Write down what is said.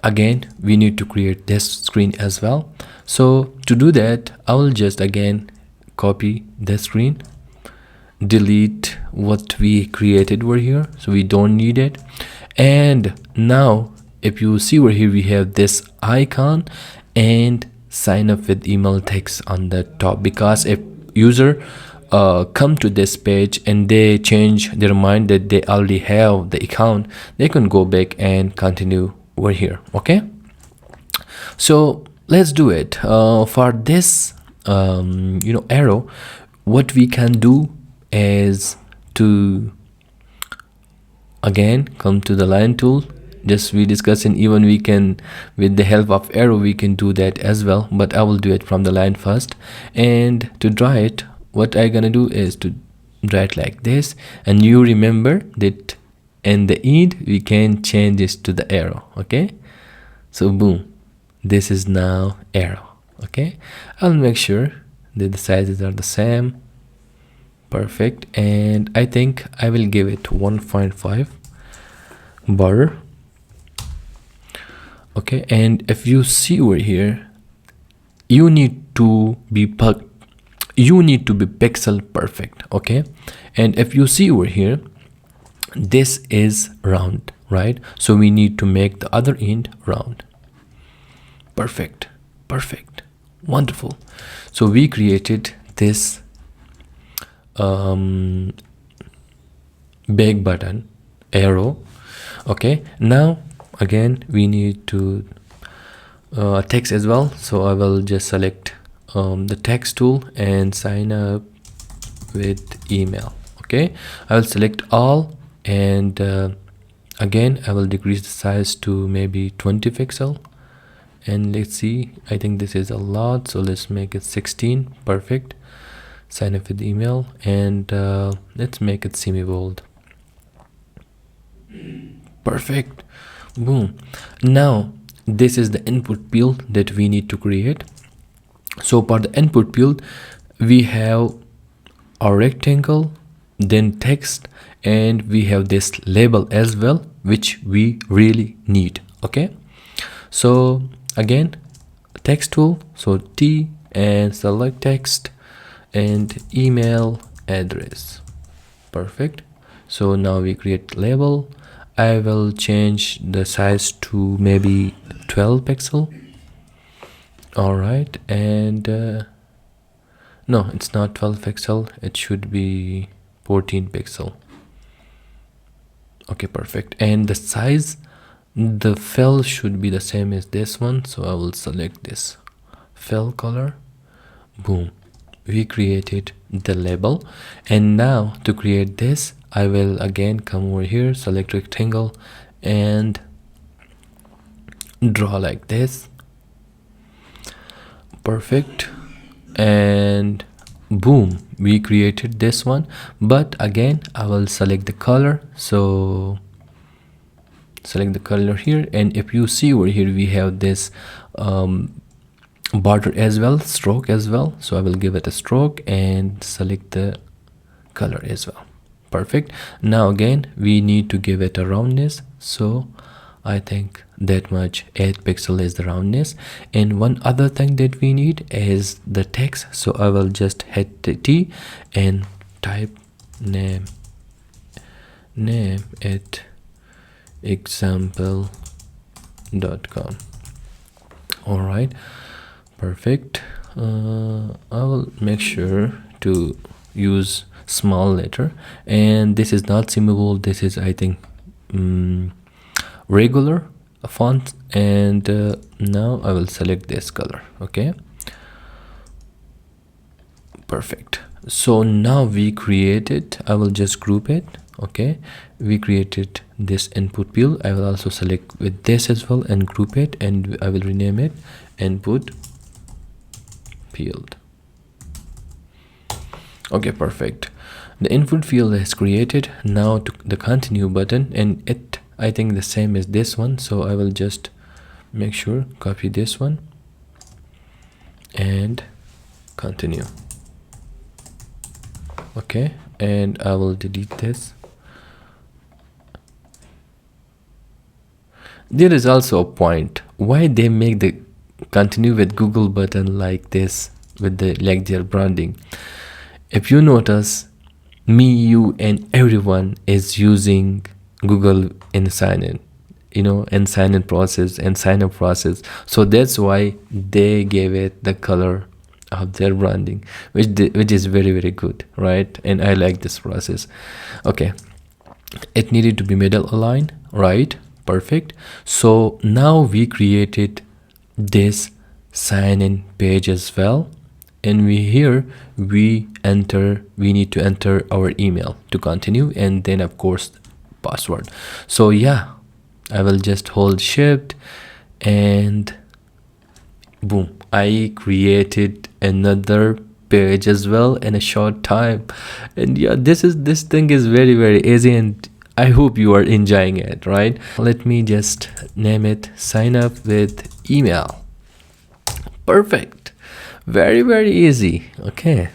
again we need to create this screen as well. So to do that, I will just again copy the screen, delete what we created over here, so we don't need it. And now if you see over here, we have this icon and sign up with email text on the top, because if user come to this page and they change their mind that they already have the account, they can go back and continue over here. Okay, so let's do it. For this arrow, what we can do is to again come to the line tool. Just we discussed, and even we can, with the help of arrow, we can do that as well, but I will do it from the line first. And to draw it, what I'm gonna do is to draw it like this, and you remember that in the end we can change this to the arrow. Okay, so boom, this is now arrow. Okay, I'll make sure that the sizes are the same. Perfect. And I think I will give it 1.5 bar. Okay, and if you see over here, you need to be pixel perfect. Okay, and if you see over here, this is round, right? So we need to make the other end round. Perfect, perfect, wonderful. So we created this big button arrow. Okay, now again we need to text as well, so I will just select the text tool and sign up with email. Okay, I will select all, and again I will decrease the size to maybe 20 pixel, and let's see, I think this is a lot, so let's make it 16. Perfect. Sign up with email, and let's make it semi-bold. Perfect. Boom. Now this is the input field that we need to create. So for the input field, we have a rectangle, then text, and we have this label as well, which we really need. Okay, so again text tool, so T, and select text and email address. Perfect. So now we create label. I will change the size to maybe 12 pixel. All right, and no, it's not 12 pixel, it should be 14 pixel. Okay, perfect. And the size, the fill should be the same as this one, so I will select this fill color. Boom, we created the label. And now to create this, I will again come over here, select rectangle, and draw like this. Perfect. And boom, we created this one. But again I will select the color, so select the color here, and if you see over here, we have this border as well, stroke as well, so I will give it a stroke and select the color as well. Perfect. Now again we need to give it a roundness, so I think that much, 8 pixel is the roundness. And one other thing that we need is the text, so I will just hit the T and type name at example.com. all right, perfect. I will make sure to use small letter, and this is not semi-bold, this is, I think, regular font. And now I will select this color. Okay, perfect. So now we created, I will just group it. Okay, we created this input field. I will also select with this as well and group it, and I will rename it input field. Okay, perfect. The input field is created. Now to the continue button, and it, I think, the same as this one, so I will just make sure copy this one and continue. Okay, and I will delete this. there is also a point why they make the continue with Google button like this with the like their branding. If you notice, me, you, and everyone is using Google in sign in, in sign in process and sign up process. So that's why they gave it the color of their branding, which is very, very good, right? And I like this process. Okay, it needed to be middle aligned, right? Perfect. So now we created this sign in page as well, and we need to enter our email to continue, and then of course password. So yeah, I will just hold shift and boom, I created another page as well in a short time. And yeah, this thing is very, very easy, and I hope you are enjoying it, right? Let me just name it sign up with email. Perfect. Very, very easy. Okay.